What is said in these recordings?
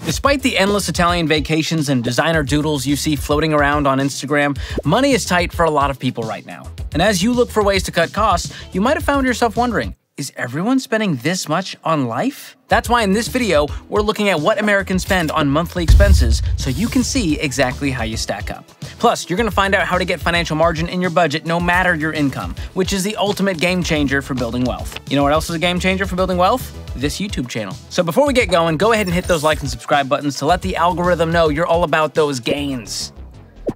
Despite the endless Italian vacations and designer doodles you see floating around on Instagram, money is tight for a lot of people right now. And as you look for ways to cut costs, you might have found yourself wondering, is everyone spending this much on life? That's why in this video, we're looking at what Americans spend on monthly expenses so you can see exactly how you stack up. Plus, you're gonna find out how to get financial margin in your budget no matter your income, which is the ultimate game changer for building wealth. You know what else is a game changer for building wealth? This YouTube channel. So before we get going, go ahead and hit those like and subscribe buttons to let the algorithm know you're all about those gains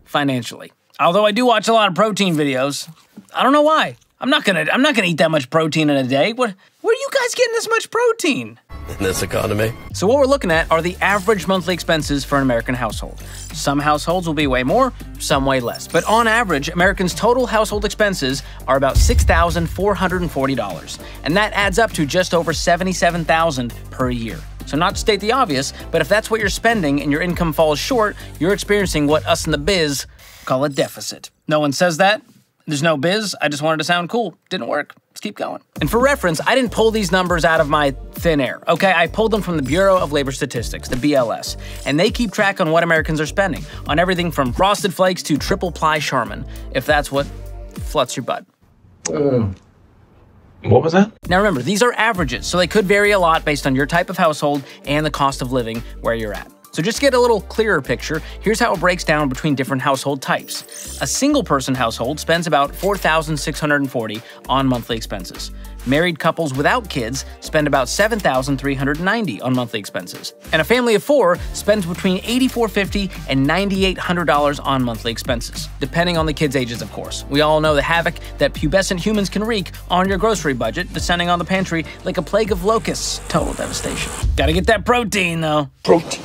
financially. Although I do watch a lot of protein videos, I don't know why. I'm not gonna eat that much protein in a day. Where are you guys getting this much protein? In this economy. So what we're looking at are the average monthly expenses for an American household. Some households will be way more, some way less. But on average, Americans' total household expenses are about $6,440. And that adds up to just over $77,000 per year. So not to state the obvious, but if that's what you're spending and your income falls short, you're experiencing what us in the biz call a deficit. No one says that. There's no biz, I just wanted to sound cool. Didn't work, let's keep going. And for reference, I didn't pull these numbers out of my thin air, okay? I pulled them from the Bureau of Labor Statistics, the BLS, and they keep track on what Americans are spending, on everything from Frosted Flakes to triple ply Charmin, if that's what fluts your butt. What was that? Now remember, these are averages, so they could vary a lot based on your type of household and the cost of living where you're at. So just to get a little clearer picture, here's how it breaks down between different household types. A single-person household spends about $4,640 on monthly expenses. Married couples without kids spend about $7,390 on monthly expenses. And a family of four spends between $8,450 and $9,800 on monthly expenses, depending on the kids' ages, of course. We all know the havoc that pubescent humans can wreak on your grocery budget, descending on the pantry like a plague of locusts. Total devastation. Gotta get that protein, though. Protein.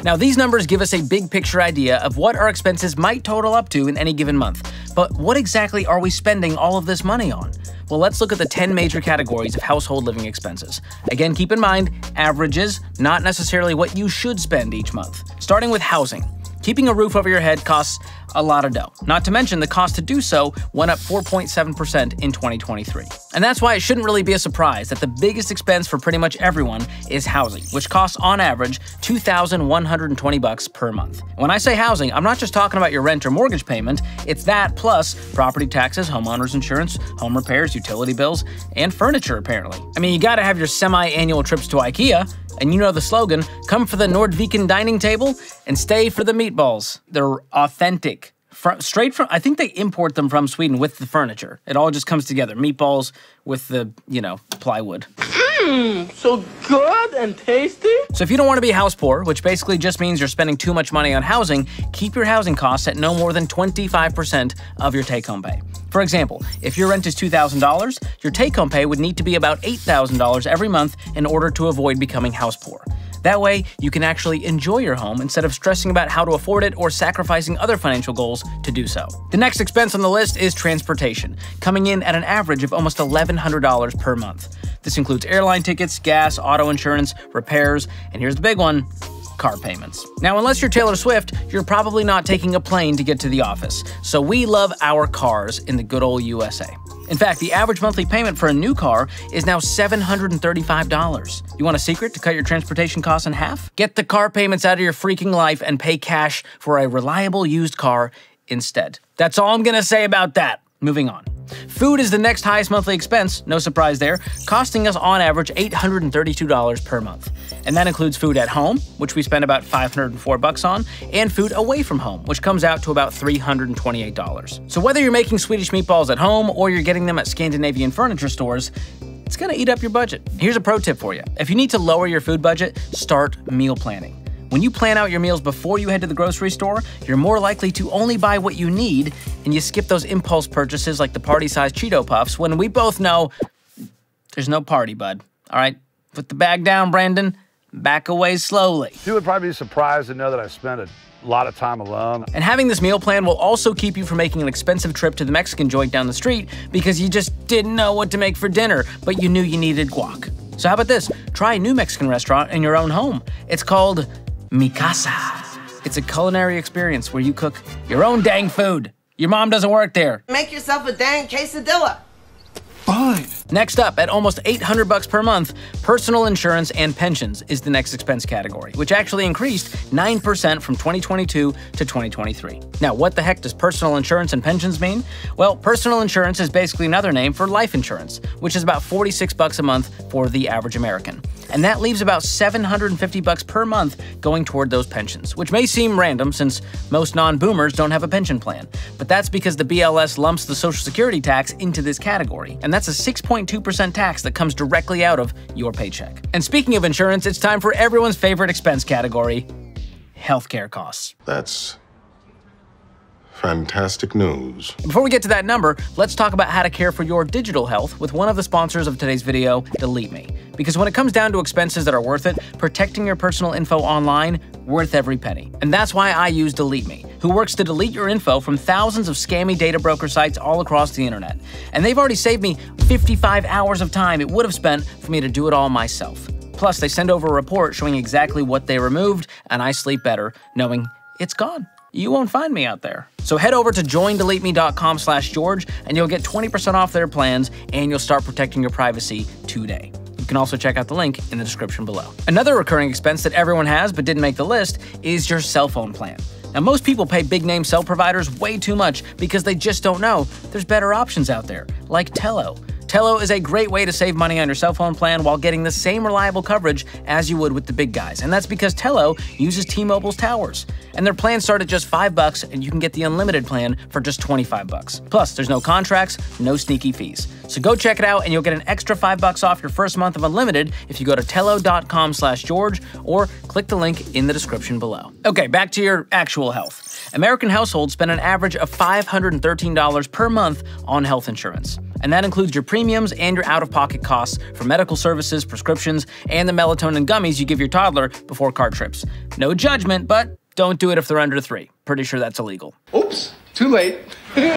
Now, these numbers give us a big picture idea of what our expenses might total up to in any given month. But what exactly are we spending all of this money on? Well, let's look at the 10 major categories of household living expenses. Again, keep in mind, averages, not necessarily what you should spend each month. Starting with housing. Keeping a roof over your head costs a lot of dough. Not to mention the cost to do so went up 4.7% in 2023. And that's why it shouldn't really be a surprise that the biggest expense for pretty much everyone is housing, which costs on average $2,120 per month. When I say housing, I'm not just talking about your rent or mortgage payment, it's that plus property taxes, homeowners insurance, home repairs, utility bills, and furniture apparently. I mean, you gotta have your semi-annual trips to IKEA, and you know the slogan, come for the Nordviken dining table and stay for the meatballs. They're authentic. Straight from, I think they import them from Sweden with the furniture. It all just comes together. Meatballs with the, plywood. So good and tasty. So if you don't want to be house poor, which basically just means you're spending too much money on housing, keep your housing costs at no more than 25% of your take-home pay. For example, if your rent is $2,000, your take-home pay would need to be about $8,000 every month in order to avoid becoming house poor. That way, you can actually enjoy your home instead of stressing about how to afford it or sacrificing other financial goals to do so. The next expense on the list is transportation, coming in at an average of almost $1,100 per month. This includes airline tickets, gas, auto insurance, repairs, and here's the big one, car payments. Now, unless you're Taylor Swift, you're probably not taking a plane to get to the office. So we love our cars in the good old USA. In fact, the average monthly payment for a new car is now $735. You want a secret to cut your transportation costs in half? Get the car payments out of your freaking life and pay cash for a reliable used car instead. That's all I'm gonna say about that. Moving on. Food is the next highest monthly expense, no surprise there, costing us on average $832 per month. And that includes food at home, which we spend about $504 on, and food away from home, which comes out to about $328. So whether you're making Swedish meatballs at home or you're getting them at Scandinavian furniture stores, it's gonna eat up your budget. Here's a pro tip for you. If you need to lower your food budget, start meal planning. When you plan out your meals before you head to the grocery store, you're more likely to only buy what you need, and you skip those impulse purchases like the party-sized Cheeto Puffs when we both know there's no party, bud. All right? Put the bag down, Brandon. Back away slowly. You would probably be surprised to know that I spent a lot of time alone. And having this meal plan will also keep you from making an expensive trip to the Mexican joint down the street because you just didn't know what to make for dinner, but you knew you needed guac. So how about this? Try a new Mexican restaurant in your own home. It's called Mi Casa. It's a culinary experience where you cook your own dang food. Your mom doesn't work there. Make yourself a dang quesadilla. Fine. Next up, at almost $800 per month, personal insurance and pensions is the next expense category, which actually increased 9% from 2022 to 2023. Now, what the heck does personal insurance and pensions mean? Well, personal insurance is basically another name for life insurance, which is about $46 a month for the average American. And that leaves about $750 per month going toward those pensions, which may seem random since most non-boomers don't have a pension plan. But that's because the BLS lumps the Social Security tax into this category, and that's a 6.2% tax that comes directly out of your paycheck. And speaking of insurance, it's time for everyone's favorite expense category, healthcare costs. That's fantastic news. Before we get to that number, let's talk about how to care for your digital health with one of the sponsors of today's video, Delete Me. Because when it comes down to expenses that are worth it, protecting your personal info online, worth every penny. And that's why I use Delete Me, who works to delete your info from thousands of scammy data broker sites all across the internet. And they've already saved me 55 hours of time it would have spent for me to do it all myself. Plus, they send over a report showing exactly what they removed, and I sleep better knowing it's gone. You won't find me out there. So head over to joindeleteme.com/George and you'll get 20% off their plans and you'll start protecting your privacy today. You can also check out the link in the description below. Another recurring expense that everyone has but didn't make the list is your cell phone plan. Now, most people pay big-name cell providers way too much because they just don't know there's better options out there, like Tello. Tello is a great way to save money on your cell phone plan while getting the same reliable coverage as you would with the big guys, and that's because Tello uses T-Mobile's towers. And their plans start at just $5 and you can get the unlimited plan for just $25. Plus, there's no contracts, no sneaky fees. So go check it out and you'll get an extra $5 off your first month of unlimited if you go to tello.com/George or click the link in the description below. Okay, back to your actual health. American households spend an average of $513 per month on health insurance. And that includes your premiums and your out-of-pocket costs for medical services, prescriptions, and the melatonin gummies you give your toddler before car trips. No judgment, but don't do it if they're under 3. Pretty sure that's illegal. Oops, too late.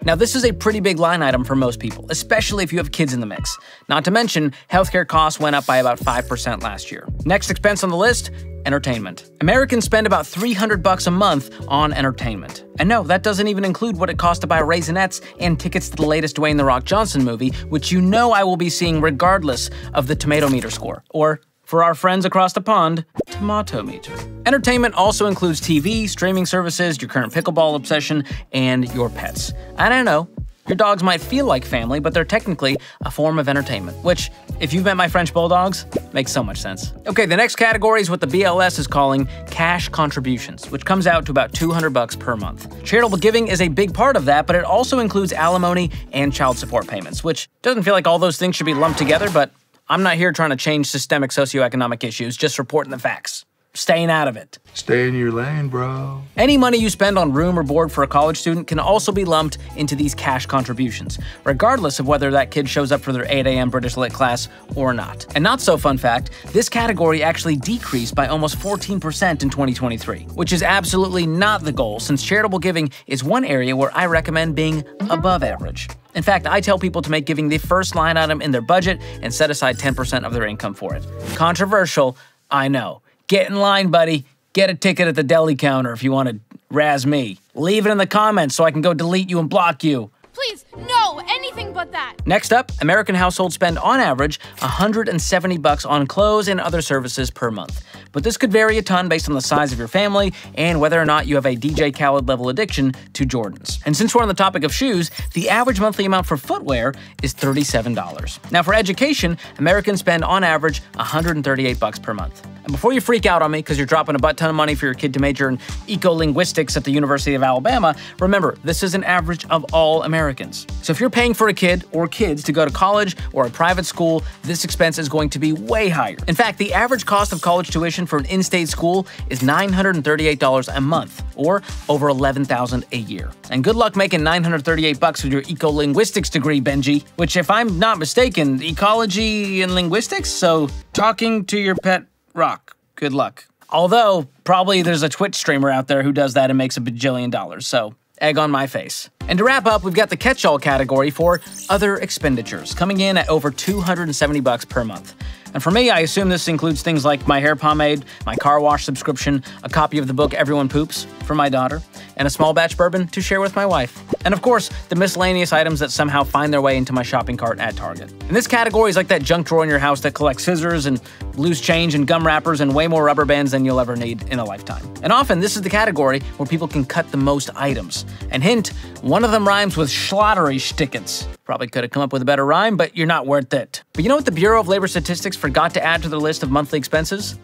Now, this is a pretty big line item for most people, especially if you have kids in the mix. Not to mention, healthcare costs went up by about 5% last year. Next expense on the list, entertainment. Americans spend about $300 a month on entertainment. And no, that doesn't even include what it costs to buy Raisinets and tickets to the latest Dwayne "The Rock" Johnson movie, which you know I will be seeing regardless of the tomato meter score. Or, for our friends across the pond, tomato meter. Entertainment also includes TV, streaming services, your current pickleball obsession, and your pets. I don't know. Your dogs might feel like family, but they're technically a form of entertainment, which, if you've met my French bulldogs, makes so much sense. Okay, the next category is what the BLS is calling cash contributions, which comes out to about $200 per month. Charitable giving is a big part of that, but it also includes alimony and child support payments, which doesn't feel like all those things should be lumped together, but I'm not here trying to change systemic socioeconomic issues, just reporting the facts. Staying out of it. Stay in your lane, bro. Any money you spend on room or board for a college student can also be lumped into these cash contributions, regardless of whether that kid shows up for their 8 a.m. British Lit class or not. And not so fun fact, this category actually decreased by almost 14% in 2023, which is absolutely not the goal, since charitable giving is one area where I recommend being above average. In fact, I tell people to make giving the first line item in their budget and set aside 10% of their income for it. Controversial, I know. Get in line, buddy. Get a ticket at the deli counter if you want to razz me. Leave it in the comments so I can go delete you and block you. Please, no, anything but that. Next up, American households spend on average $170 on clothes and other services per month. But this could vary a ton based on the size of your family and whether or not you have a DJ Khaled level addiction to Jordans. And since we're on the topic of shoes, the average monthly amount for footwear is $37. Now for education, Americans spend on average $138 per month. And before you freak out on me because you're dropping a butt ton of money for your kid to major in eco-linguistics at the University of Alabama, remember, this is an average of all Americans. So if you're paying for a kid or kids to go to college or a private school, this expense is going to be way higher. In fact, the average cost of college tuition for an in-state school is $938 a month, or over $11,000 a year. And good luck making $938 with your eco-linguistics degree, Benji, which, if I'm not mistaken, ecology and linguistics, so talking to your pet rock. Good luck. Although, probably there's a Twitch streamer out there who does that and makes $1 bajillion, so egg on my face. And to wrap up, we've got the catch-all category for other expenditures, coming in at over $270 per month. And for me, I assume this includes things like my hair pomade, my car wash subscription, a copy of the book Everyone Poops for my daughter, and a small batch bourbon to share with my wife. And of course, the miscellaneous items that somehow find their way into my shopping cart at Target. And this category is like that junk drawer in your house that collects scissors and loose change and gum wrappers and way more rubber bands than you'll ever need in a lifetime. And often, this is the category where people can cut the most items. And hint, one of them rhymes with Schlottery-Stickets. Probably could have come up with a better rhyme, but you're not worth it. But you know what the Bureau of Labor Statistics forgot to add to their list of monthly expenses?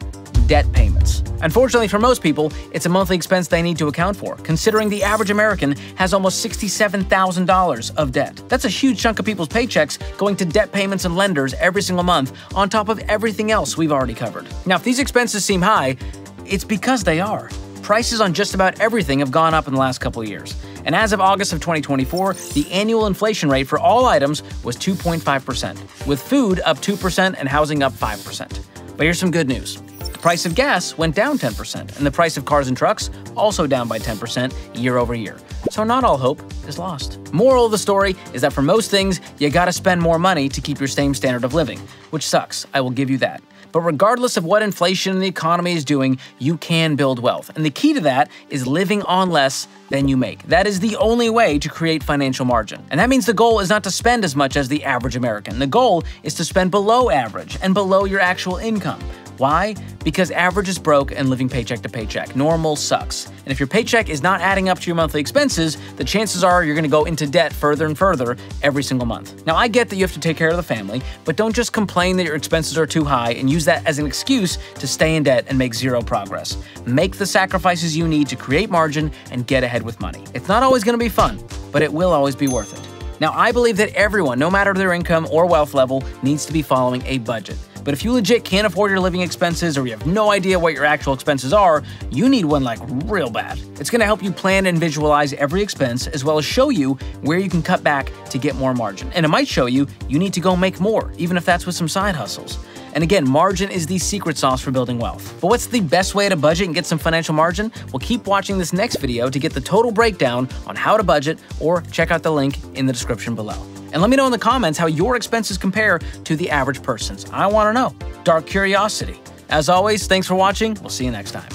Debt payments. Unfortunately for most people, it's a monthly expense they need to account for, considering the average American has almost $67,000 of debt. That's a huge chunk of people's paychecks going to debt payments and lenders every single month, on top of everything else we've already covered. Now, if these expenses seem high, it's because they are. Prices on just about everything have gone up in the last couple of years. And as of August of 2024, the annual inflation rate for all items was 2.5%, with food up 2% and housing up 5%. But here's some good news. The price of gas went down 10%, and the price of cars and trucks also down by 10% year over year. So not all hope is lost. Moral of the story is that for most things, you gotta spend more money to keep your same standard of living, which sucks, I will give you that. But regardless of what inflation in the economy is doing, you can build wealth. And the key to that is living on less than you make. That is the only way to create financial margin. And that means the goal is not to spend as much as the average American. The goal is to spend below average and below your actual income. Why? Because average is broke and living paycheck to paycheck. Normal sucks. And if your paycheck is not adding up to your monthly expenses, the chances are you're going to go into debt further and further every single month. Now, I get that you have to take care of the family, but don't just complain that your expenses are too high and use that as an excuse to stay in debt and make zero progress. Make the sacrifices you need to create margin and get ahead with money. It's not always going to be fun, but it will always be worth it. Now, I believe that everyone, no matter their income or wealth level, needs to be following a budget. But if you legit can't afford your living expenses or you have no idea what your actual expenses are, you need one like real bad. It's going to help you plan and visualize every expense as well as show you where you can cut back to get more margin. And it might show you need to go make more, even if that's with some side hustles. And again, margin is the secret sauce for building wealth. But what's the best way to budget and get some financial margin? Well, keep watching this next video to get the total breakdown on how to budget, or check out the link in the description below. And let me know in the comments how your expenses compare to the average person's. I want to know. Dark curiosity. As always, thanks for watching. We'll see you next time.